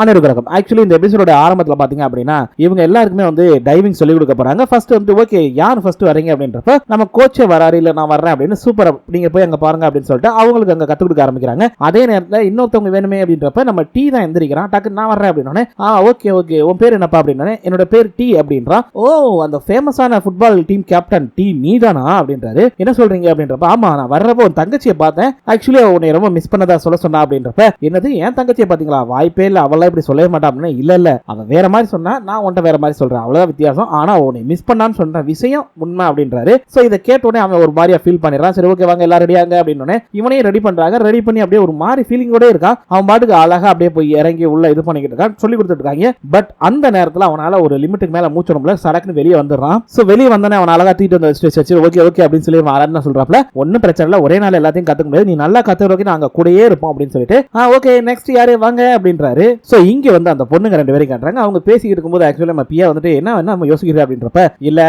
அனைவருக்கும் ஆக்சுவலி இந்த எபிசோட ஆரம்பத்துல பாத்தீங்க அப்படின்னா இவங்க எல்லாருக்குமே வந்து டைவிங் சொல்லி கொடுக்க போறாங்க. ஃபர்ஸ்ட் வந்து ஓகே யார் ஃபர்ஸ்ட் வரீங்க அப்படின்றப்ப நம்ம கோச்சே வராரு இல்ல நான் வர்றேன் அப்படின்னு சூப்பர் நீங்க போய் அங்க பாருங்க அப்படின்னு சொல்லிட்டு அவங்களுக்கு அங்க கத்து கொடுக்க ஆரம்பிக்கிறாங்க. அதே நேரத்தில் இன்னொருத்தவங்க வேணுமே அப்படின்றப்ப நம்ம டீ தான் எந்திரிக்கிறான். டக்கு நான் வர்றேன் அப்படின்னே ஓகே ஓகே உன் பேர் என்னப்பா அப்படின்னே என்னோட பேர் டீ அப்படின்றான். ஓ அந்த ஃபேமஸான ஃபுட்பால் டீம் கேப்டன் டீ நீதானா அப்படின்றாரு. என்ன சொல்றீங்க அப்படின்றப்ப ஆமா நான் வர்றப்போ உன் தங்கச்சியை பார்த்தேன், ஆக்சுவலி உன்னை ரொம்ப மிஸ் பண்ணதா சொல்ல சொன்னா அப்படின்றப்ப என்னது என் தங்கச்சியை பாத்தீங்களா வாய்ப்பே இல்ல அவளை இப்படி சொல்லவே மாட்டான் அப்படின்னா இல்ல அவன் வேற மாதிரி சொன்னா நான் உன்ட்ட வேற மாதிரி சொல்றேன் அவ்வளவுதான் வித்தியாசம். ஆனா உன்னை மிஸ் பண்ணான்னு சொல்ற விஷயம் உண்மை அப்படின்றாரு. சோ இதை கேட்டோடனே அவன் ஒரு மாதிரியா ஃபீல் பண்ணிடுறான். சரி ஓகே வாங்க எல்லாம் ரெடியாங்க அப்படின்னு இவனையும் ரெடி பண்றாங்க. ரெடி பண்ணி அப்படியே ஒரு மாதிரி ஃபீலிங்கோட இருக்கான். அவன் பாட்டுக்கு அழகா அப்படியே போய் இறங்கி உள்ள இது பண்ணிக்கிட்டு இருக்கான், சொல்லி கொடுத்துட்டு இருக்காங்க. பட் அந்த நேரத்தில் அவனால ஒரு லிமிட்டுக்கு மேல மூச்சு விட முடியல, சடக்குன்னு வெளியே வந்துடுறான். சோ வெளியே வந்தானே அவன் அழகா தீட்டு வந்து ஓகே ஓகே அப்படின்னு சொல்லி ஆராய்ச்சி சொல்றாப்ல ஒன்னும் பிரச்சனை இல்லை, ஒரே நாள் எல்லாத்தையும் கத்துக்க முடியாது, நீ நல்லா கத்துறதுக்கு நாங்க கூடயே இருப்போம் அப்படின்னு சொல்லிட்டு ஓகே நெக்ஸ்ட் யாரு வாங்க அப்படின்றாரு. சோ இங்க வந்து அந்த பொண்ணுங்க ரெண்டு பேரும் காட்டுறாங்க. அவங்க பேசிக்கிட்டு இருக்கும்போது ஆக்சுவலி நம்ம பியா வந்துட்டு என்ன நம்ம யோசிக்கிறோம் அப்படின்றப்ப இல்ல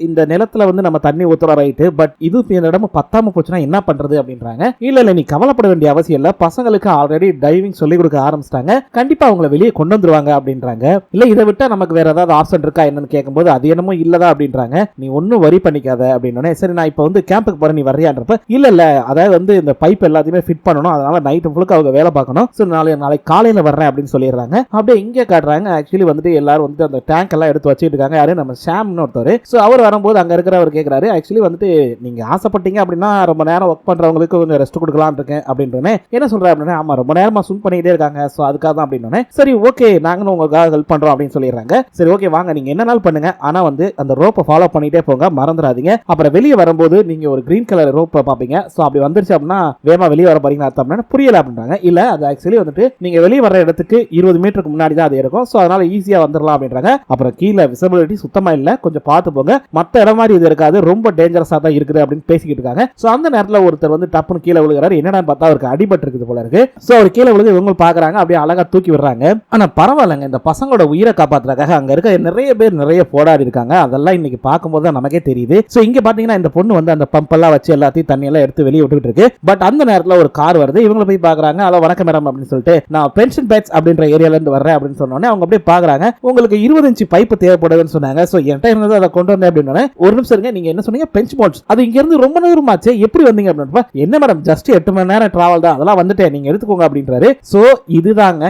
இந்த நிலத்துல வந்து நம்ம தண்ணி ஊத்துறோம் ரைட்டு, பட் இது இடம் பத்தாம போச்சுன்னா என்ன பண்றது அப்படின்றாங்க. இல்ல நீ கவலைப்பட வேண்டிய அவசியம் இல்ல, பசங்களுக்கு ஆல்ரெடி டைவிங் சொல்லி கொடுக்க ஆரம்பிச்சிட்டாங்க, கண்டிப்பா அவங்களை வெளியே கொண்டு வந்துருவாங்க அப்படின்றாங்க. இல்ல இதை விட்டா நமக்கு வேற ஏதாவது ஆப்ஷன் இருக்கா என்னன்னு கேட்கும்போது அது என்னமோ இல்லதா அப்படின்றாங்க. நீ ஒன்னும் வரி பண்ணிக்காத அப்படின்னு. சரி நான் இப்ப வந்து கேம்புக்கு போறேன் நீ வர்றியான்றப்ப இல்ல அதாவது வந்து இந்த பைப் எல்லாத்தையுமே ஃபிட் பண்ணணும், அதனால நைட் ஃபுல்லுக்கு அவங்க வேலை பார்க்கணும், சோ நாளை காலையில வர்றேன் அப்படின்னு சொல்லிடுறாங்க. அப்படியே இங்க காட்டுறாங்க ஆக்சுவலி வந்துட்டு எல்லாரும் வந்து அந்த டேங்க் எல்லாம் எடுத்து வச்சிட்டு இருக்காங்க. யாரு நம்ம ஷாம்னு ஒருத்தர். சோ அவர் வரும்போது அங்க இருக்கிறவர் கேட்கிறாரு ஆக்சுவலி வந்துட்டு நீங்க ஆசைப்பட்டீங்க அப்படின்னா ரொம்ப நேரம் ஒர்க் பண்றவங்களுக்கு கொஞ்சம் ரெஸ்ட் கொடுக்கலாம் இருக்கேன் அப்படின்றேன். என்ன சொல்ற அப்படின்னா ஆமா ரொம்ப நேரமா ஸ்விம் பண்ணிட்டே இருக்காங்க, சோ அதுக்காக தான் அப்படின்னு. சரி ஓகே நாங்களும் உங்களுக்காக ஹெல்ப் பண்றோம் அப்படின்னு சொல்லிடுறாங்க. சரி ஓகே வாங்க நீங்க என்னனாலும் பண்ணுங்க, ஆனா வந்து அந்த ரோப்பை ஃபாலோ பண்ணிட்டே போங்க, மறந்துடாதீங்க. அப்புறம் வெளியே வரும்போது நீங்க ஒரு கிரீன் கலர் ரோப்பை பாப்பீங்க, சோ அப்படி வந்துருச்சு அப்படின்னா வேகமா வெளியே வர போறீங்க அர்த்தம். புரியல அப்படின்றாங்க. இல்ல அது ஆக்சுவலி வந்துட்டு நீங்க வெளியே வர இடத்துக்கு 20 மீட்டருக்கு முன்னாடி தான் அது இருக்கும், சோ அதனால ஈஸியா வந்துடலாம் அப்படின்றாங்க. அப்புறம் கீழே விசிபிலிட்டி சுத்தமா இல்ல, கொஞ்சம் பார்த்து போங்க, மத்த இடம் மாதிரி இது இருக்காது, ரொம்ப டேஞ்சரஸா தான் இருக்குது அப்படின்னு பேசிக்கிட்டு இருக்காங்க. சோ அந்த நேரத்துல ஒருத்தர் வந்து டப்புன்னு கீழே விழுகிறாரு. என்னடா பார்த்தா அவருக்கு அடிபட்டு இருக்குது போல இருக்கு. சோ அவர் கீழே விழுந்து இவங்க பாக்குறாங்க, அப்படியே அழகா தூக்கி விடுறாங்க. ஆனா பரவாயில்லைங்க, இந்த பசங்களோட உயிரை காப்பாத்துறதுக்காக அங்க இருக்க நிறைய பேர் நிறைய போராடி இருக்காங்க, அதெல்லாம் இன்னைக்கு பார்க்கும்போது தான் நமக்கே தெரியுது. சோ இங்க பாத்தீங்கன்னா இந்த பொண்ணு வந்து அந்த பம்ப் எல்லாம் வச்சு எல்லாத்தையும் தண்ணி எல்லாம் எடுத்து வெளியே விட்டுட்டு இருக்கு. பட் அந்த நேரத்துல ஒரு கார் வருது, இவங்களை போய் பாக்குறாங்க. ஹலோ வணக்கம் மேடம் அப்படின்னு சொல்லிட்டு நான் பென்ஷன் பேட்ச் அப்படின்ற ஏரியால இருந்து வர்றேன் அப்படின்னு சொன்னோன்னே அவங்க அப்படியே பாக்குறாங்க. உங்களுக்கு 20 இன்ச் பைப் தேவைப்படுதுன்னு சொன்னாங்க. சோ என்கிட்ட இருந்தது அதை கொண்டு வந்தேன் அப்படின்னு. ஒரு நிமிஷம் இருங்க, நீங்க என்ன சொன்னீங்க பெஞ்ச் போல்ட்ஸ், அது இங்க இருந்து ரொம்ப நேரமாச்சு எப்படி வந்தீங்க அப்படின்னு. என்ன மேடம் ஜஸ்ட் 8 மணி நேரம் டிராவல் தான், அதெல்லாம் வந்துட்டேன் நீங்க எடுத்துக்கோங்க அப்படின்றாரு. சோ இதுதான்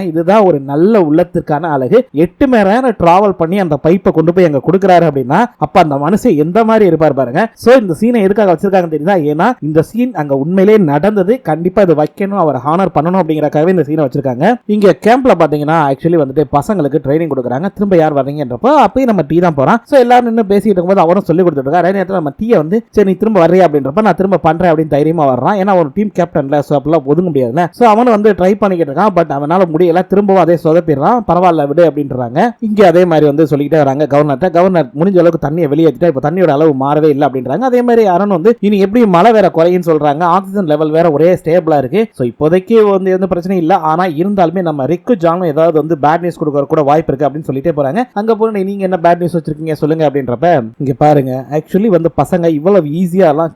ஒரு நல்ல உள்ளத்திற்கான அழகு. 8 மணி நேரம் டிராவல் பண்ணி அந்த பைப்பை கொண்டு போய் அங்க கொடுக்குறாரு அப்படின்னா அப்ப அந்த மனுஷன் எந்த மாதிரி இருப்பார் பாருங்க. சோ இந்த சீனை எதுக்காக வச்சிருக்காங்க தெரியுதா, ஏன்னா இந்த சீன் அங்க உண்மையிலே நடந்தது, கண்டிப்பா இது வைக்கணும், அவர் ஹானர் பண்ணணும் அப்படிங்கறக்காகவே இந்த சீனை வச்சிருக்காங்க. இங்க கேம்ப்ல பாத்தீங்கன்னா ஆக்சுவலி வந்துட்டு பசங்களுக்கு ட்ரைனிங் கொடுக்குறாங்க. திரும்ப யார் வர்றீங்கன்றப்போ அப்பயும் நம்ம டீ தான் போறான். சோ எல்லாரும் நின்று பேசிட்டு இருக்கும்போது அவரும் சொல்லி கொடுத்துட்டு இருக்காரு. அதே நேரத்தில் நம்ம டீயை வந்து சரி நீ திரும்ப வர்றியா அப்படின்றப்ப நான் திரும்ப பண்றேன் அப்படின்னு தைரியமா வர்றான். ஏன்னா ஒரு டீம் கேப்டன்ல சோ அப்பெல்லாம் ஒதுங்க முடியாதுல்ல. சோ அவனும் வந்து ட்ரை பண்ணிக்கிட்டு இருக்கான். பட் அவனால முடியல, திரும்பவும் அதே சொதப்பிடுறான். பரவாயில்ல விடு அப்படின்றாங்க. இங்க அதே மாதிரி வந்து சொல்லிக்கிட்டே வராங்க கவர்னர் முடிஞ்ச அளவுக்கு தண்ணியை வெளியேற்றிட்டா இப்ப தண்ணியோட அளவு மாறவே இல்லை அப்படின்றாங்க. அதே மாதிரி அரண் வந்து இனி எப்படி மழை வேற குறையும் சொல்றாங்க, ஆக்சிஜன் லெவல் வேற ஒரே ஸ்டேபிளா இருக்கு. சோ இப்போதைக்கு வந்து எந்த பிரச்சனையும் இல்ல, ஆனா இருந்தாலுமே நம்ம ரிக்கு ஜானும் ஏதாவது வந்து பேட் நியூஸ் கொடுக்க கூட வாய்ப்பு இருக்கு அப்படின்னு சொல்லிட்டே போறாங்க. அங்க போன நீங்க என்ன பேட் நியூஸ் வச்சிருக்கீங்க சொல்லுங்க அப்படின்றப்ப இங்க பாருங்க ஆக்சுவலி வந்து பசங்க இவ்வளவு ஈஸியா எல்லாம்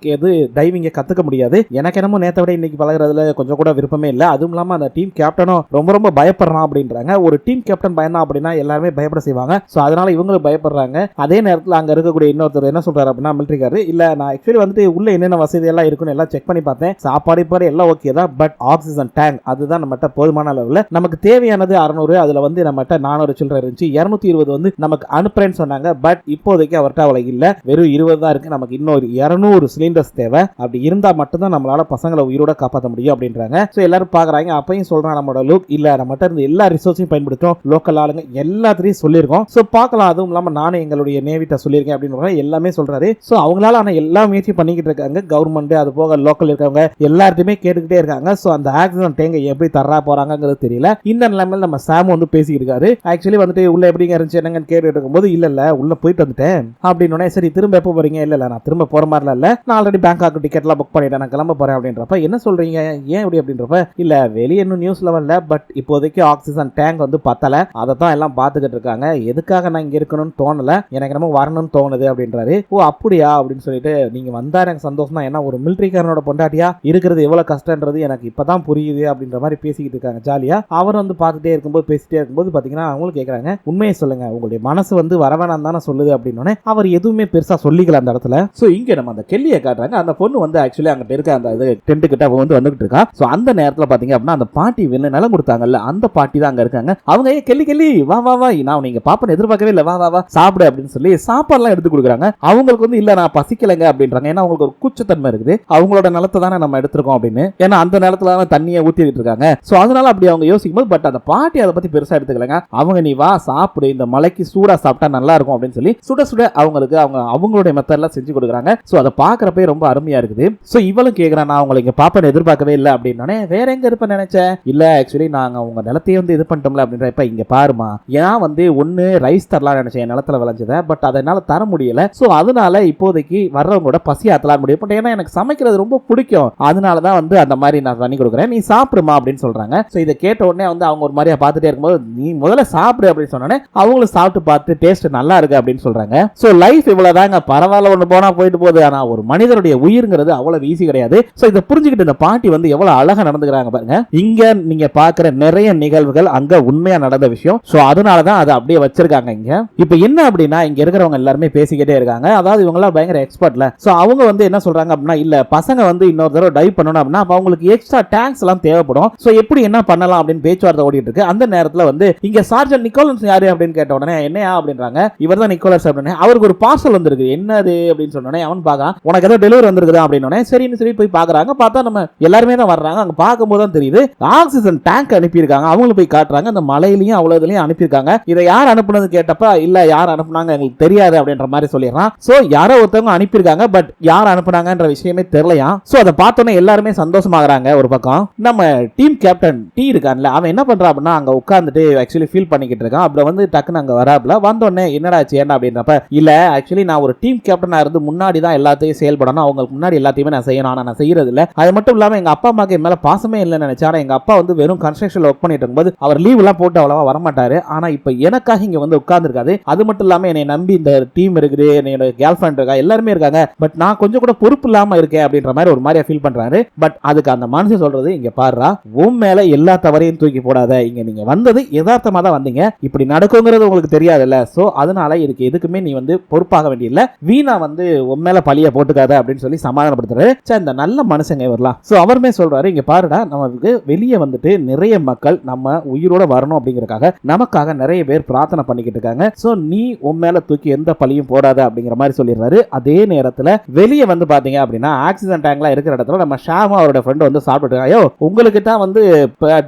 டைவிங்க கத்துக்க முடியாது. எனக்கு என்னமோ நேத்தை விட இன்னைக்கு பழகுறதுல கொஞ்சம் கூட விருப்பமே இல்ல. அதுவும் இல்லாம அந்த டீம் கேப்டனும் ரொம்ப பயப்படுறான் அப்படின்றாங்க. ஒரு டீம் கேப்டன் பயந்தான் அப்படின்னா எல்லாருமே பயப்பட செய்வாங்க. சோ அதனால இவங்களும் பயப்படுறாங்க. அதே நேரத்தில் அங்க இருக்கக்கூடிய இன்னொருத்தர் என்ன சொல்றாரு அப்படின்னா மிலிட்டரிக்காரு, இல்ல நான் ஆக்சுவலி வந்துட்டு உள்ள என்னென்ன வசதி எல்லாம் இருக்குன்னு எல்லாம் செக் பண்ணி பார்த்தேன், சாப்பாடு எல்லாம் ஓகே தான், பட் ஆக்சிஜன் டேங்க் அதுதான் நம்மகிட்ட போதுமான அளவுல, நமக்கு தேவையானது 600, அதுல வந்து நம்மகிட்ட 400 சில்லறை இருந்துச்சு, 220 வந்து நமக்கு அனுப்புறேன்னு சொன்னாங்க. பட் இப்போதைக்கு அவர்கிட்ட அவ்வளவு இல்ல, வெறும் 20 தான் இருக்கு, நமக்கு இன்னொரு 200 சிலிண்டர்ஸ் தேவை, அப்படி இருந்தா மட்டும்தான் நம்மளால பசங்களை உயிரோட காப்பாற்ற முடியும் அப்படின்றாங்க. சோ எல்லாரும் பாக்குறாங்க. அப்பயும் சொல்றான் நம்மளோட லுக் இல்ல நம்மகிட்ட இருந்து எல்லா ரிசோர்ஸையும் பயன்படுத்தும், லோக்கல் ஆளுங்க எல்லாத்தையும் சொல்லியிருக்கோம், சோ பார்க்கலாம், அதுவும் இல்லாம நானும் எங்களுடைய நேவிட்ட சொல்லியிருக்கேன் அப்படின்னு எல்லாமே சொல்றாரு. சோ அவங்களால ஆனா எல்லா முயற்சியும் பண்ணிக்கிட்டு இருக்காங்க. கவர்மெண்ட் அது போக லோக்கல் இருக்கவங்க எல்லாருமே கேட்டுக்கிட்டே இருக்காங்க. சோ அந்த ஆக்சிஜன் டேங்கை எப்படி தரா போறாங்கிறது தெரியல. இந்த நிலைமையில நம்ம சாம் வந்து பேசிக்கிட்டு இருக்காரு. ஆக்சுவலி வந்துட்டு உள்ள எப்படிங்க இருந்துச்சு என்னங்கன்னு கேட்டுட்டு இருக்கும்போது இல்ல உள்ள போயிட்டு வந்துட்டேன் அப்படின்னு. சரி திரும்ப எப்போ போறீங்க? இல்ல நான் திரும்ப போற மாதிரி இல்ல, நான் ஆல்ரெடி பேங்காக் டிக்கெட் எல்லாம் புக் பண்ணிட்டேன், நான் கிளம்ப போறேன் அப்படின்றப்ப என்ன சொல்றீங்க ஏன் இப்படி அப்படின்றப்ப இல்ல வெளியே இன்னும் நியூஸ்ல வரல, பட் இப்போதைக்கு ஆக்சிஜன் டேங்க் வந்து பத்தல, அதை தான் எல்லாம் பாத்துக்கிட்டு இருக்காங்க, எதுக்காக நான் இங்க இருக்கணும்னு தோணல, எனக்கு நம்ம வரணும்னு தோணுது அப்படின்றாரு. ஓ அப்படியா அப்படின்னு சொல்லிட்டு நீங்க வந்தா எனக்கு சந்தோஷம் தான், ஏன்னா ஒரு மிலிட்டரிக்காரனோட பொண்டாட்டியா இருக்கிறது எவ்வளவு கஷ்டம்ன்றது எனக்கு இப்பதான் புரியுது அப்படின்ற மாதிரி பேசிக்கிட்டு இருக்காங்க ஜாலியா. அவர் வந்து பார்த்து பார்த்துட்டே இருக்கும்போது பேசிட்டே இருக்கும்போது பாத்தீங்கன்னா அவங்களும் கேக்குறாங்க, உண்மையை சொல்லுங்க, உங்களுடைய மனசு வந்து வரவேணாம் தானே சொல்லுது அப்படின்னு. அவர் எதுவுமே பெருசா சொல்லிக்கல அந்த இடத்துல. சோ இங்க நம்ம அந்த கெல்லியை காட்டுறாங்க. அந்த பொண்ணு வந்து ஆக்சுவலி அங்க இருக்க அந்த டென்ட் கிட்ட வந்து வந்துகிட்டு இருக்கா. சோ அந்த நேரத்துல பாத்தீங்க அப்படின்னா அந்த பாட்டி வேணும் நிலம் கொடுத்தாங்கல்ல, அந்த பாட்டி தான் அங்க இருக்காங்க. அவங்க கெல்லி கெல்லி வா வா வா, நான் நீங்க பாப்பனை எதிர்பார்க்கவே இல்லை, வா வா வா சாப்பிடு அப்படின்னு சொல்லி சாப்பாடுலாம் எடுத்து கொடுக்குறாங்க. அவங்களுக்கு வந்து இல்ல நான் பசிக்கலைங்க அப்படின்றாங்க. ஏன்னா அவங்களுக்கு ஒரு கூச்சத்தன்மை இருக்குது, அவங்களோட நிலத்தை தானே நம்ம எடுத்திருக்கோம் அப்படின்னு. ஏன்னா அந்த நிலத்துல தண்ணியை ஊத்திட்டு இருக்காங்க. சோ அதனால அப்படி அவங்க யோசிக்கும் போது, பட் அந்த பாட்டி அதை பத்தி பெருசா எடுத்துக்கலங்க. அவங்க நீ வா சாப்பிடு, இந்த மலைக்கு சூடா சாப்பிட்டா நல்லா இருக்கும் அப்படின்னு சொல்லி சுட சுட அவங்களுக்கு அவங்களுடைய மெத்தட்ல செஞ்சு கொடுக்குறாங்க. சோ அதை பாக்குறப்ப ரொம்ப அருமையா இருக்குது. சோ இவளும் கேக்குறான், நான் உங்களை இங்க பாப்பேன் எதிர்பார்க்கவே இல்லை அப்படின்னே. வேற எங்க இருப்பேன் நினைச்சேன், இல்ல ஆக்சுவலி நாங்க உங்க நிலத்தையே வந்து இது பண்ணிட்டோம்ல அப்படின்ற. இப்ப இங்க பாருமா, ஏன் வந்து ஒன்னு ரைஸ் தரலாம் நினைச்சேன் என் நிலத்துல விளைஞ்சத, பட் அதனால தர முடியல. சோ அதனால இப்போதைக்கு வர்றவங்களோட பசி ஆத்தலாம் முடியும். பட் ஏன்னா எனக்கு சமைக்கிறது ரொம்ப பிடிக்கும், அதனாலதான் வந்து அந்த மாதிரி நான் பண்ணி கொடுக்குறேன், நீ சாப்பிடுமா அப்படின்னு சொல்றாங்க. சோ இதை கேட்ட உடனே வந்து அவங்க ஒரு மாதிரியா பார்த்துட்டே இருக்கும்போது, நீ முதல்ல சாப்பிடு அப்படின்னு சொன்னோன்னே அவங்களும் சாப்பிட்டு பார்த்து டேஸ்ட் நல்லா இருக்கு அப்படின்னு சொல்றாங்க. சோ லைஃப் இவ்வளவுதாங்க, பரவாயில்ல ஒண்ணு போனா போயிட்டு போகுது. ஆனா ஒரு மனிதனுடைய உயிர்ங்கிறது அவ்வளவு ஈஸி கிடையாது. சோ இதை புரிஞ்சுக்கிட்டு இந்த பாட்டி வந்து எவ்வளவு அழகா நடந்துக்கிறாங்க பாருங்க. இங்க நீங்க பாக்குற நிறைய நிகழ்வுகள் அங்க உண்மையா நடந்த விஷயம். சோ அதனாலதான் அதை அப்படியே வச்சிருக்காங்க இங்க. இப்ப என்ன அப்படின்னா இங்க இருக்கிறவங்க எல்லாருமே பேசிக்கிட்டே இருக்காங்க. அதாவது இவங்க எல்லாம் பயங்கர எக்ஸ்பர்ட்ல. சோ அவங்க வந்து என்ன சொல்றாங்க அப்படின்னா, இல்ல பசங்க வந்து இன்னொரு தடவை டைவ் பண்ணணும் அப்படின்னா அவங்களுக்கு எக்ஸ்ட்ரா டேங்க்ஸ் எல்லாம் தேவைப்படும். சோ எப்படி என்ன பண்ணலாம் அப்படின்னு பேச்சுவார்த்தை ஓடிட்டு இருக்கு. அந்த நேரத்துல வந்து இங்க சார்ஜன் நிக்கோலஸ் யாரு அப்படின்னு கேட்ட உடனே என்னையா அப்படின்றாங்க. இவர் தான் நிக்கோலஸ் அப்படின்னு. அவருக்கு ஒரு பார்சல் வந்திருக்கு, என்னது அப்படின்னு சொன்னோடனே அவன் பாக்கான், உனக்கு ஏதோ டெலிவரி வந்திருக்குதா அப்படின்னு. சரின்னு சொல்லி போய் பாக்குறாங்க. பார்த்தா நம்ம எல்லாருமே தான் வர்றாங்க. அங்க பார்க்கும்போது தான் தெரியுது ஆக்சிஜன் டேங்க் அனுப்பியிருக்காங்க. அவங்களும் போய் காட்டுறாங்க, அந்த மலையிலையும் அவ்வளவுலயும் அனுப்பியிருக்காங்க. இதை யார் அனுப்புனது கேட்டப்ப இல்ல யார் அனுப்புனாங்க எங்களுக்கு தெரியாது அப்படின்ற மாதிரி சொல்லிடுறான். சோ யாரோ ஒருத்தவங்க அனுப்பியிருக்காங்க, பட் யார் அனுப்புனாங்கன்ற விஷயமே தெரியலையா. சோ அதை பார்த்தோன்னே எல்லாருமே சந்தோஷமாகறாங்க. ஒரு பக்கம் நம்ம டீம் கேப்டன் டீ இருக்கான்ல, அவன் என்ன பண்றான் அப்படின்னா அங்க உட்கார்ந்துட்டு ஆக்சுவலி ஃபீல் பண்ணிக்கிட்டு இருக்கான். அப்படி வந்து டக்குன்னு அங்க வராப்ல வந்தோடனே என்னடா சேண்டா அப்படின்றப்ப, இல்ல ஆக்சுவலி நான் ஒரு டீம் கேப்டனா இருந்து முன்னாடி தான் எல்லாத்தையும் செயல்படணும், அவங்களுக்கு முன்னாடி எல்லாத்தையுமே நான் செய்யணும், ஆனா நான் செய்யறது இல்ல. அது மட்டும் இல்லாம எங்க அப்பா அம்மாக்கு மேல பாசமே இல்லைன்னு நினைச்சேன். ஆனா எங்க அப்பா வந்து வெறும் கன்ஸ்ட்ரக்ஷன்ல ஒர்க் பண்ணிட்டு இருக்கும்போது அவர் லீவ் எல்லாம் போட்டு அவ்வளவா வரமாட்டாரு. ஆனா இப்ப எனக்காக இங்க வந்து உட்கார்ந்து இருக்காது. அது மட்டும் இல்லாம என்னை நம்பி இந்த டீம் இருக்குது, என்னோட கேர்ள் ஃபிரெண்ட் இருக்கா, எல்லாருமே இருக்காங்க. பட் நான் கொஞ்சம் கூட பொறுப்பு இல்லாம இருக்கேன் அப்படின்ற மாதிரி ஒரு மாதிரியா ஃபீல் பண்றாரு. பட் அதுக்கு அந்த மனுஷன் சொல்றது, இங்க பாருடா, உன் மேல எல்லா தவறையும் தூக்கி போடாத, இங்க நீங்க வந்தது யதார்த்தமா தான் வந்தீங்க, இப்படி நடக்குங்கிறது உங்களுக்கு தெரியாதுல்ல. சோ அதனால இதுக்கு எதுக்குமே நீ வந்து பொறுப்பாக வேண்டியதில்லை, வீணா வந்து உன் மேல பழிய போட்டுக்காத அப்படின்னு சொல்லி சமாதானப்படுத்துறாரு. இந்த நல்ல மனுஷங்க வரலாம். சோ அவருமே சொல்றாரு, இங்க பாருடா, நமக்கு வெளியே வந்துட்டு நிறைய மக்கள் நம்ம உயிரோட வரணும் அப்படிங்கறக்காக நமக்காக நிறைய பேர் பிரார்த்தனை பண்ணிக்கிட்டு இருக்காங்க. சோ நீ உன் மேல தூக்கி எந்த பழியும் போடாத அப்படிங்கிற மாதிரி சொல்லிடுறாரு. அதே நேரத்துல வெளியே வந்து பாத்தீங்க அப்படின்னா ஆக்சிஜன் டேங்க்லாம் இருக்கிற இடத்துல நம்ம ஷாமா அவரோட ஃப்ரெண்ட் வந்து சாப்பிட்டு, ஐயோ உங்களுக்கு தான் வந்து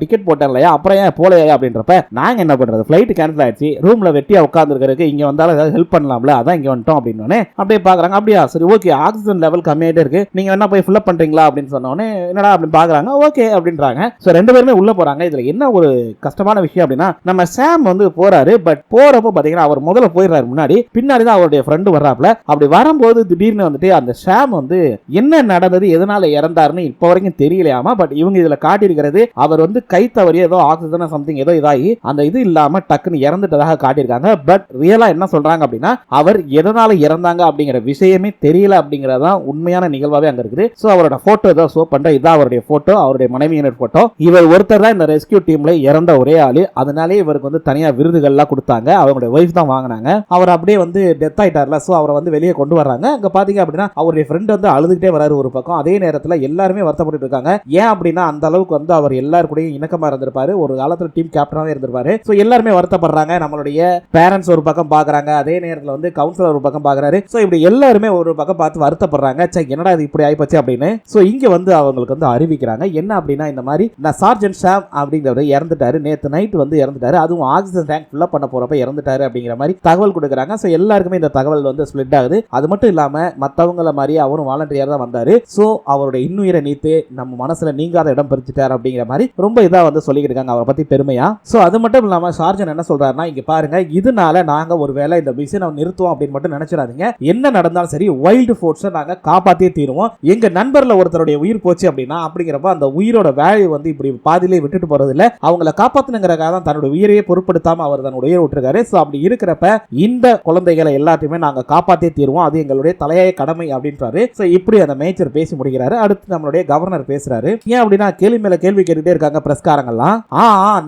டிக்கெட் போட்டேன் இல்லையா, அப்புறம் ஏன் போலையா அப்படின்றப்ப, நாங்க என்ன பண்றது, ஃபிளைட் கேன்சல் ஆயிடுச்சு, ரூம்ல வெட்டியா உட்கார்ந்து இருக்கிறதுக்கு இங்க வந்தாலும் ஏதாவது ஹெல்ப் பண்ணலாம்ல, அதான் இங்க வந்துட்டோம் அப்படின்னு அப்படியே பாக்குறாங்க. அப்படியா சரி ஓகே, ஆக்சிஜன் லெவல் கம்மியாயிட்டே இருக்கு, நீங்க என்ன போய் ஃபில் பண்றீங்களா அப்படின்னு சொன்னோடனே என்னடா அப்படின்னு பாக்குறாங்க. ஓகே அப்படின்றாங்க. சோ ரெண்டு பேருமே உள்ள போறாங்க. இதுல என்ன ஒரு கஷ்டமான விஷயம் அப்படின்னா, நம்ம சாம் வந்து போறாரு. பட் போறப்ப பாத்தீங்கன்னா அவர் முதல்ல போயிடுறாரு முன்னாடி, பின்னாடி தான் அவருடைய ஃப்ரெண்டு வர்றாப்ல. அப்படி வரும்போது திடீர்னு வந்துட்டு அந்த சாம் வந்து என்ன நடந்தது, எதனால இறந்தாருன்னு இப்ப வரைக்கும் தெரியலையாமா. பட் இவங்க இதுல காட்டியிருக்கிறது, அவர் வந்து கை தவறி ஏதோ ஆக்சிஜன் சம்திங் ஏதோ இதாகி அந்த இது இல்லாம டக்குன்னு இறந்துட்டதாக காட்டியிருக்காங்க. பட் ரியலா என்ன சொல்றாங்க அப்படின்னா, அவர் எதனால இறந்தாங்க அப்படிங்கிற விஷயமே தெரியல அப்படிங்கறதான் உண்மையான நிகழ்வாவே அங்க இருக்குது. சோ அவரோட போட்டோ ஏதோ ஷோ பண்ற, இதான் அவருடைய போட்டோ, அவருடைய மனைவியினர் போட்டோ. இவர் ஒருத்தர் தான் இந்த ரெஸ்கியூ டீம்ல இறந்த ஒரே ஆளு. அதனாலே இவருக்கு வந்து தனியா விருதுகள்லாம் கொடுத்தாங்க. அவங்களுடைய ஒய்ஃப் தான் வாங்கினாங்க. அவர் அப்படியே வந்து டெத் ஆயிட்டார்ல. சோ அவரை வந்து வெளியே கொண்டு வர்றாங்க. அங்க பாத்தீங்க அப்படின்னா அவருடைய ஃப்ரெண்ட் வந்து அழுதுகிட்டே வராரு ஒரு பக்கம். அதே நேரத்துல எல்லாருமே வருத்தப்பட்டு இருக்காங்க. ஏன் அப்படின்னா அந்த அளவுக்கு வந்து அவர் எல்லாரு கூடயும் இணக்கமா இருந்திருப்பாரு, ஒரு காலத்துல டீம் கேப்டனாவே இருந்திருப்பாரு. சோ எல்லாருமே வருத்தப்படுறாங்க. நம்மளுடைய பேரண்ட்ஸ் ஒரு பக்கம் பாக்குறாங்க, அதே நேரத்துல வந்து கவுன்சிலர் ஒரு பக்கம் பாக்குறாரு. சோ இப்படி எல்லாருமே ஒரு பக்கம் பார்த்து வருத்தப்படுறாங்க. என்னடா இது இப்படி ஆயிப்போச்சு அப்படின்னு. சோ இங்க வந்து அவங்களுக்கு வந்து அறிவிக்கிறாங்க என்ன அப்படின்னா, இந்த மாதிரி நான் சார்ஜன் சாம் அப்படிங்கிறவர் இறந்துட்டாரு, நேத்து நைட் வந்து இறந்துட்டாரு, அதுவும் ஆக்சிஜன் டேங்க் ஃபுல்லா பண்ண போறப்ப இறந்துட்டாரு அப்படிங்கிற மாதிரி தகவல் கொடுக்குறாங்க. சோ எல்லாருக்குமே இந்த தகவல் வந்து ஸ்ப்ளிட் ஆகுது. அது மட்டும் இல்லாம மத்தவங்கள மாதிரி அவரும் வாலண்டியர் தான் வந்தாரு. சோ அவருடைய இன்னுயிரை நீத்து நம்ம மனசுல நீங்காத இடம் பிரிச்சுட்டாரு அப்படிங்கிற மாதிரி ரொம்ப இதா வந்து சொல்லிக்கிட்டு இருக்காங்க அவரை பத்தி பெருமையா. சோ அது மட்டும் இல்லாம சார்ஜன் என்ன சொல்றாருன்னா, இங்க பாருங்க, இதனால நாங்க ஒருவேளை இந்த மிஷனை நிறுத்துவோம் அப்படின்னு மட்டும் நினைச்சிடாதீங்க, என்ன நடந்தாலும் சரி வைல்டு ஃபோர்ஸை நாங்க காப்பாத்தியே தீருவோம். எங்க நண்பர்ல ஒருத்தருடைய உயிர் போச்சு அப்படின்னா அப்படிங்கிறப்ப அந்த உயிரோட வேல்யூ வந்து இப்படி பாதியிலே விட்டுட்டு போறது இல்ல, அவங்களை காப்பாத்துனுங்கிறக்காக தான் தன்னுடைய உயிரையே பொருட்படுத்தாம அவர் தன்னுடைய உயிரை விட்டுருக்காரு. சோ அப்படி இருக்கிறப்ப இந்த குழந்தைகளை எல்லாத்தையுமே நாங்க காப்பாத்தியே தீருவோம், அது எங்களுடைய தலையாய கடமை அப்படின்றாரு. சோ இப்படி அந்த மேஜர் பேசி முடிக்கிறாரு. அடுத்து நம்மளுடைய கவர்னர் பேசுறாரு. ஏன் அப்படின்னா கேள்வி மேல கேள்வி கேட்டுட்டே இருக்காங்க பிரஸ்காரங்கள்லாம்.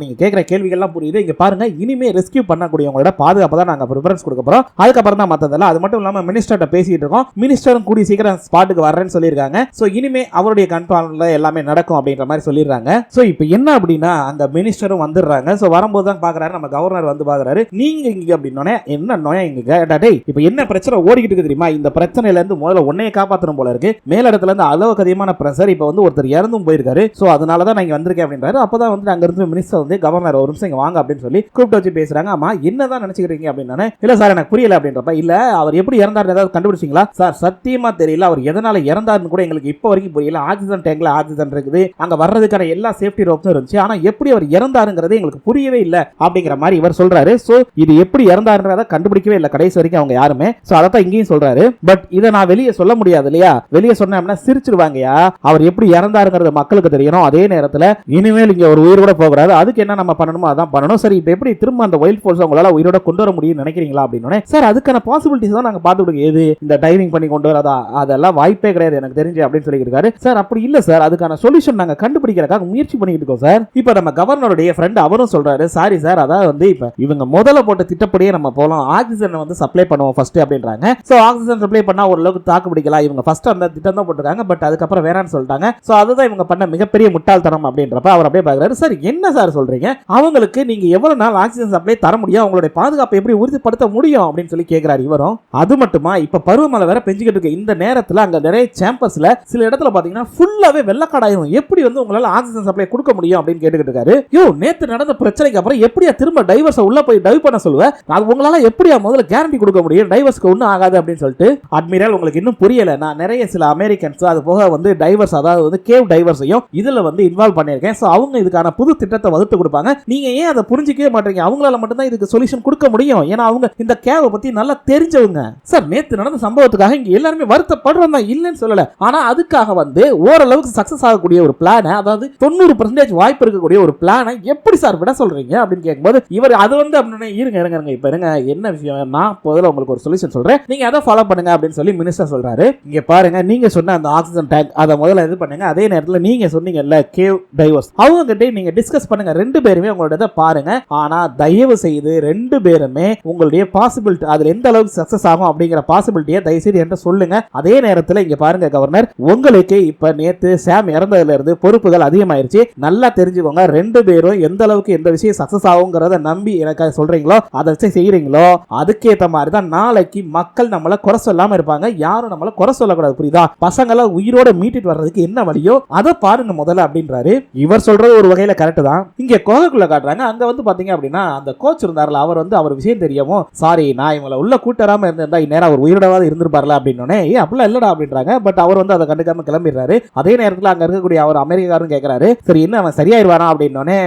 நீங்க கேட்கிற கேள்விகள்லாம் புரியுது. இங்க பாருங்க, இனிமே ரெஸ்கியூ பண்ணக்கூடியவங்களோட பாதுகாப்பு தான் நாங்க ப்ரிஃபரன்ஸ் கொடுக்க போறோம். அதுக்கப்புறம் தான் மத்ததெல்லாம். அது மட்டும் இல்லாம மினிஸ்டர்ட்ட பேசிட்டு இருக்கோம். மினிஸ்டரும் கூடி சீக்கிரம் ஸ்பாட்டுக்கு வரேன்னு சொல்லியிருக்காங்க. சோ இனிமே அவருடைய கண்ட்ரோல்ல எல்லாமே நடக்கும் அப்படின்ற மாதிரி சொல்லிடுறாங்க. சோ இப்போ என்ன அப்படின்னா அந்த மினிஸ்டரும் வந்துடுறாங்க. சோ வரும்போது தான் பாக்குறாரு நம்ம கவர்னர் வந்து பாக்குறாரு. நீங்க இங்க அப்படின்னோனே என்ன நோயா இங்க டேய் இப்போ என்ன பிரச்சனை ஓடிக்கிட்டு இருக்கு தெரியுமா? இந்த பிரச்சனையில இருந்து முதல்ல உன்னைய காப்பாற்றணும் போல இருக்கு. மேலிடத்துல இருந்து அளவுக்கு அதிகமான பிரஷர். இப்போ வந்து ஒருத்தர் இறந்தும் போயிருக்காரு. சோ அதனால தான் நான் இங்க வந்திருக்கேன் அப்படின்றாரு. அப்பதான் வந்து அங்க இருந்து மினிஸ்டர் வந்து கவர்னர் ஒரு நிமிஷம் இங்க வாங்க அப்படின்னு சொல்லி கூப்பிட்டு வச்சு பேசுறாங்க. ஆமா என்னதான் நினைச்சுக்கிறீங்க அப்படின்னா, இல்ல சார் எனக்கு புரியல அப்படின்றப்ப, இல்ல அவர் எப்படி இறந்தாருன்னு ஏதாவது கண்டுபிடிச்சிங்களா? சார் சத்தியமா தெரியல. அவர் எதனால இறந்தாருன்னு கூட எங்களுக்கு இப்போ வரைக்கும் புரியல. ஆக்சிஜன் டேங்க்ல ஆக்சிஜன் இருக்குது, அங்க வர்றதுக்கான எல்லா சேஃப்டி ரோப்ஸும் இருந்துச்சு. ஆனா எப்படி அவர் இறந்தாருங்கிறது எங்களுக்கு புரியவே இல்ல அப்படிங்கிற மாதிரி இவர் சொல்றாரு. சோ இது எப்படி இறந்தாருன்றத கண்டுபிடிக்கவே இல்ல கடைசி வரைக்கும் அவங்க யாருமே. சோ அதான் இங்கேயும் சொல்றாரு. பட் இதை நான் வெளியே சொல்ல முடியாது இல்லையா? வெளியே சொன்னேன்னா சிரிச்சிருவாங்கயா. அவர் எப்படி இறந்தாருங்கிறது மக்களுக்கு தெரியணும். அதே நேரத்துல இனிமேல் இங்க ஒரு உயிரோட போகிறாரு. அதுக்கு என்ன நம்ம பண்ணணுமோ அதான் பண்ணணும். சரி இப்போ எப்படி திரும்ப அந்த வைல்ட் ஃபோர்ஸ் உங்களால உயிரோட கொண்டு வர முடியும்னு நினைக்கிறீங்களா அப்படின்னு. சார் அதுக்கான பாசிபிலிட்டிஸ் தான் நாங்க பார்த்துட்டு எது இந்த டைவிங் பண்ணி கொண்டு வரதா அதெல்லாம் வாய்ப்பே கிடையாது எனக்கு தெரிஞ்சு அப்படின்னு சொல்லியிருக்காரு. சார் அப்படி இல்ல சார், அதுக்கான சொல்யூஷன் நாங்க கண்டுபிடிக்கிறதுக்காக முயற்சி பண்ணிட்டு இருக்கோம் சார். இப்போ நம்ம கவர்னருடைய ஃப்ரெண்ட் அவரும் சொல்றாரு, சாரி சார், அதாவது வந்து இப்போ இவங்க முதல்ல போட்ட திட்டப்படியே நம்ம போலாம், ஆக்சிஜன் வந்து சப்ளை பண்ணுவோம் ஃபர்ஸ்ட் அப்படின்றாங்க. சோ ஆக்சிஜன் சப்ளை பண்ணா ஓரளவுக்கு தாக்கு பிடிக்கலாம். இவங்க ஃபர்ஸ்ட் அந்த திட்டம் தான் போட்டுருக்காங்க. பட் அதுக்கப்புறம் வேறான்னு சொல்லிட்டாங்க. சோ அதுதான் இவங்க பண்ண மிகப்பெரிய முட்டாள்தனம் அப்படின்றப்ப அவர் அப்படியே பாக்குறாரு. சார் என்ன சார் சொல்றீங்க? அவங்களுக்கு நீங்க எவ்வளவு நாள் ஆக்சிஜன் சப்ளை தர முடியும், அவங்களுடைய பாதுகாப்பை எப்படி உறுதிப்படுத்த முடியும் அப்படின்னு சொல்லி கேட்கிறாரு இவரும். அது மட்டுமா இப்ப பருவமழை வேற பெஞ்சிக்கிட்டு இருக்கு. இந்த நேரத்துல அங்க நிறைய சேம்பர்ஸ்ல சில இடத்துல பாத்தீங்கன்னா ஃபுல்லாவே வெள்ளக்காடாயிரும். எப்படி வந்து உங்களால ஆக்சிஜன் சப்ளை கொடுக்க முடியும் அப்படின்னு கேட்டுக்கிட்டு இருக்காரு. யோ நேத்து நடந்த பிரச்சனைக்கு அப்புறம் எப்படியா திரும்ப டைவர்ஸ் உள்ள போய் டைவ் பண்ண சொல்லுவேன்? அது உங்களால எப்படியா முதல்ல கேரண்டி கொடுக்க முடியும் டைவர்ஸ்க்கு ஒன்றும் ஆகாது அப்படின்னு சொல்லிட்டு. அட்மிரல் உங்களுக்கு இன்னும் புரியல, நான் நிறைய சில அமெரிக்கன்ஸ் அது போக வந்து டைவர்ஸ் அதாவது வந்து கேவ் டைவர்ஸையும் இதுல வந்து இன்வால்வ் பண்ணியிருக்கேன். சோ அவங்க இதுக்கான புது திட்டத்தை வகுத்து கொடுப்பாங்க. நீங்க ஏன் அதை புரிஞ்சிக்கவே மாட்டீங்க? அவங்களால மட்டும்தான் இதுக்கு சொல்யூஷன் கொடுக்க முடியும். ஏன்னா அவங்க இந்த கேவை பத்தி நல்லா தெரிஞ்சவங்க. சார் நேத்து நடந்த சம்பவத்துக்காக இங்க எல்லாருமே வருத்தப்படுறோம் தான், இல்லைன்னு சொல்லல. ஆனா அதுக்காக வந்து ஓரளவுக்கு சக்சஸ் ஆகக்கூடிய ஒரு பிளான், அதாவது 90% வாய்ப்பு இருக்கக்கூடிய ஒரு பிளானை எப்படி சார் விட சொல்றீங்க அப்படின்னு கேட்கும்போது இவர் அது வந்து அப்படின்னு இருங்க இப்ப இருங்க என்ன விஷயம், நான் முதல்ல உங்களுக்கு ஒரு சொல்யூஷன் சொல்றேன், நீங்க அதை ஃபாலோ பண்ணுங்க அப்படின்னு சொல்லி மினிஸ்டர் சொல்றாரு. இங்க பாருங்க, நீங்க சொன்ன அந்த ஆக்சிஜன் டேங்க் அதை முதல்ல இது பண்ணுங்க. அதே நேரத்தில் நீங்க சொன்னீங்கல்ல கேவ் டைவர்ஸ், அவங்க கிட்ட நீங்க டிஸ்கஸ் பண்ணுங்க. ரெண்டு பேருமே உங்களோட பாருங்க. ஆனா தயவு செய்து ரெண்டு பேருமே உங்களுடைய பாசிபிலிட்டி அதுல எந்த அளவுக்கு சக்சஸ் ஆகும் அப்படிங்கிற பாசிபிலிட்டியை தயவு செய்து என்கிட்ட சொல்லுங்க. அதே நேரத்தில் இங்க பாருங்க கவர்னர், உங்களுக்கு இப்ப நேத்து சாம் இறந்ததுல இருந்து பொறுப்புகள் அதிகமாயிருச்சு. நல்லா தெரிஞ்சுக்கோங்க, ரெண்டு பேரும் எந்த அளவுக்கு எந்த விஷயம் சக்சஸ் ஆகுங்கிறத நம்பி எனக்கு சொல்றீங்களோ அதை வச்சு செய்யறீங்களோ அதுக்கேற்ற மாதிரி தான் நாளைக்கு மக்கள் நம்மள குறை சொல்லாம இருப்பாங்க. யாரும் நம்மள குறை சொல்லக்கூடாது, புரியுதா? பசங்களை உயிரோட மீட்டிட்டு வர்றதுக்கு என்ன வழியோ அதை பாருங்க முதல்ல அப்படின்றாரு. இவர் சொல்றது ஒரு வகையில கரெக்ட் தான். இங்க கோகைக்குள்ள காட்டுறாங்க. அங்க வந்து பாத்தீங்க அப்படின்னா அந்த கோச் இருந்தார்ல, அவர் வந்து அவர் விஷயம் தெரியாமோ சாரி நான் இவங்களை உள்ள கூட்டராம இருந்திருந்தா இந்நேரம் அவர் உயிரோடவாது இருந்திருப்பார்ல அப்படின்னு அப்படிலாம் இல்லடா அப்படின்றாங்க. பட் அவர் வந்து அதை கண்டுக்காம கிளம்பிடுறாரு. அதே நேரத்தில் அங்க இருக்கக்கூடிய அவர் அமெரிக்காரும் கேட்கிறாரு, சரி என்ன அவன் சரியாயிருவானா அப்படின்னோடனே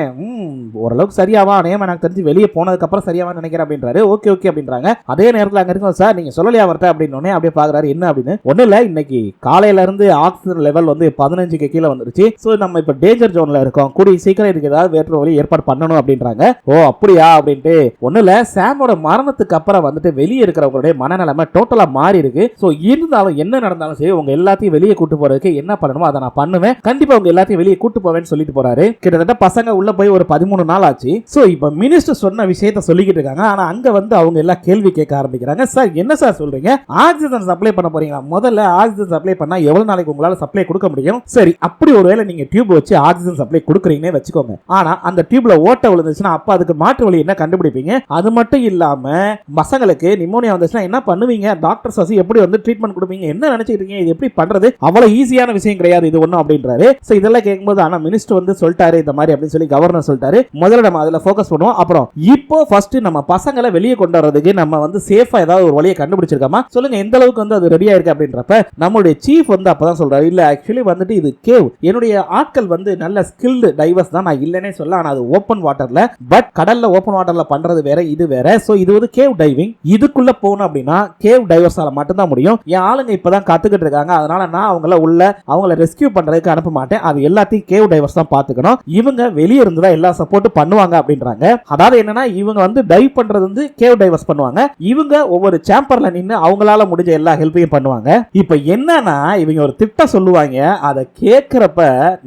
ஓரளவுக்கு சரியாவா எனக்கு தெரிஞ்சு வெளியே போனதுக்கு அப்புறம் சரியாவான்னு நினைக்கிறேன் அப்படின்றாரு. ஓகே ஓகே அப்படின்றாங்க. அதே நேரத்தில் அங்க இருக்கும் சார் நீங்க சொல்லலையா அவர்கிட்ட அப்படின்னோடனே அப்படியே பாக்குறாரு என்ன அப்படின்னு. ஒன்னும் இல்ல, இன்னைக்கு காலையில இருந்து ஆக்சிஜன் லெவல் வந்து 15க்கு கீழே வந்துருச்சு. சோ நம்ம இப்ப டேஞ்சர் ஜோன்ல இருக்கோம், கூடிய சீக்கிரம் இதுக்கு ஏதாவது வேற்று வழி ஏற்பாடு பண்ணணும் அப்படின்றாங்க. ஓ அப்படியா அப்படின்ட்டு. ஒன்னும் இல்ல, சாமோட மரணத்துக்கு அப்புறம் வந்துட்டு வெளியே இருக்கிறவங்களுடைய மனநிலைமை டோட்டலா மாறி இருக்கு. சோ இருந்தாலும் என்ன நடந்தாலும் சரி உங்க எல்லாத்தையும் வெளியே கூட்டு போறதுக்கு என்ன பண்ணணுமோ அதை நான் பண்ணுவேன், கண்டிப்பா உங்க எல்லாத்தையும் வெளியே கூட்டு போவேன்னு சொல்லிட்டு போறாரு. கிட்டத்தட்ட பசங்க உள்ள போய் ஒரு 13 நாள் ஆச்சு. சோ இப்ப மினிஸ்டர் சொன்ன விஷயத்தை சொல்லிக்கிட்டு இருக்காங்க. ஆனா அங்க வந்து அவங்க எல்லாம் கேள்வி கேட்க ஆரம்பிக்கிறாங்க. சார் என்ன சார் சொல்றீங்க, ஆக்சிஜன் சப்ளை பண்ண போறீங்களா? முதல்ல ஆக்சிஜன் சப்ளை பண்ணா எவ்வளவு நாளைக்கு உங்களால சப்ளை கொடுக்க முடியும்? சரி அப்படி ஒருவேளை நீங்க டியூப் வச்சு ஆக்சிஜன் சப்ளை கொடுக்குறீங்கன்னே வச்சுக்கோங்க. ஆனா அந்த டியூப்ல ஓட்ட விழுந்துச்சுன்னா அப்ப அதுக்கு மாற்று வழி என்ன கண்டுபிடிப்பீங்க? அது மட்டும் இல்லாம பசங்களுக்கு நிமோனியா வந்துச்சுன்னா என்ன பண்ணுவீங்க? டாக்டர்ஸ் வச்சு எப்படி வந்து ட்ரீட்மெண்ட் கொடுப்பீங்க? என்ன நினைச்சிட்டு இருக்கீங்க? இது எப்படி பண்றது? அவ்வளவு ஈஸியான விஷயம் கிடையாது இது ஒண்ணும் அப்படின்றாரு. சோ இதெல்லாம் கேட்கும்போது ஆனா மினிஸ்டர் வந்து சொல்லிட்டாரு இந்த மாதிரி அப்படின்னு சொல்லி கவர்னர் சொல்லிட்டாரு. முதல்ல நம்ம அதுல ஃபோக்கஸ் பண்ணுவோம். அப்புறம் இப்போ ஃபர்ஸ்ட் நம்ம பசங்களை வெளியே கொண்டு வரதுக்கு நம்ம வந்து சேஃபா ஏதாவது ஒரு வழியை கண்டுபிடிச்சிருக்கோமா சொல்லுங்க, எந்த அளவுக்கு வந்து அது ரெடியா இருக்கு அப்படின்றப்ப நம்மளுடைய சீஃப் வந்து அப்பதான் சொல்றாரு, இல்ல ஆக்சுவலி வந்துட்டு இது கேவ், என்னுடைய ஆட்கள் வந்து நல்ல ஸ்கில்டு டைவர்ஸ் தான், நான் இல்லனே சொல்ல. ஆனா அது ஓபன் வாட்டர்ல, பட் கடல்ல ஓபன் வாட்டர்ல பண்றது வேற இது வேற. சோ இது வந்து கேவ் டைவிங், இதுக்குள்ள போகணும் அப்படின்னா கேவ் டைவர்ஸால மட்டும் தான் முடியும். என் ஆளுங்க இப்பதான் கத்துக்கிட்டு இருக்காங்க, அதனால நான் அவங்கள ரெஸ்கியூ பண்றதுக்கு அனுப்ப மாட்டேன், அது எல்லாத்தையும் கேவ் டைவர்ஸ் தான் பாத்துக்கணும், இவங்க வெளியே இருந்து தான் எல்லா சப்போர்ட்டும் பண்ணுவாங்க அப்படின்றாங்க. அதாவது என்னன்னா இவங்க வந்து டைவ் பண்றது வந்து கேவ் டைவர்ஸ் பண்ணுவாங்க, இவங்க ஒவ்வொரு சேம்பர்ல நின்று அவங்களால முடிஞ்ச எல்லா ஹெல்ப்பையும் பண்ணுவாங்க. இப்ப என்னன்னா இவங்க ஒரு திட்டம் சொல்லுவாங்க, அதை கேட்கிறப்ப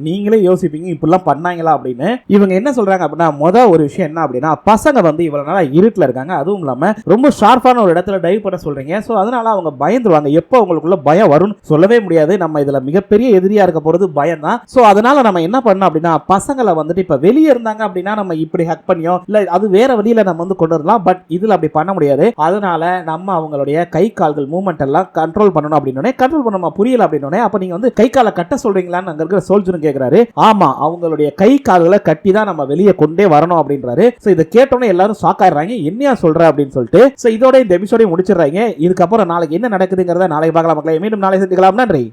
நீங்களே யோசிப்பீங்க இப்படிலாம் பண்ணாங்களா அப்படின்னு. இவங்க என்ன சொல்றாங்க அப்படின்னா ஒரு விஷயம் என்ன அப்படின்னா பசங்க வந்து இவ்வளவு நாளா இருட்டுல இருக்காங்க, அதுவும் இல்லாம ரொம்ப ஷார்ப்பான ஒரு இடத்துல டைவ் பண்ண சொல்றீங்க. சோ அதனால அவங்க பயந்துருவாங்க. எப்போ அவங்களுக்குள்ள பயம் வரும்னு சொல்லவே முடியாது. நம்ம இதுல மிகப்பெரிய எதிரியா இருக்க போறது பயம் தான். சோ அதனால நம்ம என்ன பண்ணணும் அப்படின்னா பசங்களை வந்துட்டு இப்ப வெளியே இருந்தாங்க அப்படின்னா நம்ம இப்படி ஹக் பண்ணியோ இல்ல அது வேற வழியில நம்ம வந்து கொண்டு வரலாம். பட் இதுல அப்படி பண்ண முடியாது. அதனால நம்ம அவங்களுடைய கை கால்கள் மூவ்மெண்ட் எல்லாம் கண்ட்ரோல் பண்ணணும் அப்படின்னு கண்ட்ரோல் பண்ண புரியல அப்படின்னு அப்ப நீங்க வந்து கை காலை கட்ட சொல்றீங்களான்னு அங்க இருக்கிற சோல்ஜரும் கேக்குறாரு. ஆமா, அவங்களுடைய கை கால்களை கட்டி தான் நம்ம வெளியே கொண்டே வரணும் அப்படின்றாரு. சோ இதை கேட்டோன்னே எல்லாரும் ஷாக் ஆயிடுறாங்க. என்னையா சொல்ற அப்படின்னு சொல்லிட்டு. சோ இதோட இந்த எபிசோடை முடிச்சிடுறாங்க. இதுக்கப்புறம் நாளைக்கு என்ன நடக்குதுங்கிறத நாளைக்கு பார்க்கலாம் மக்களே. மீண்டும் நாளை சந்திக்கலாம். நன்றி.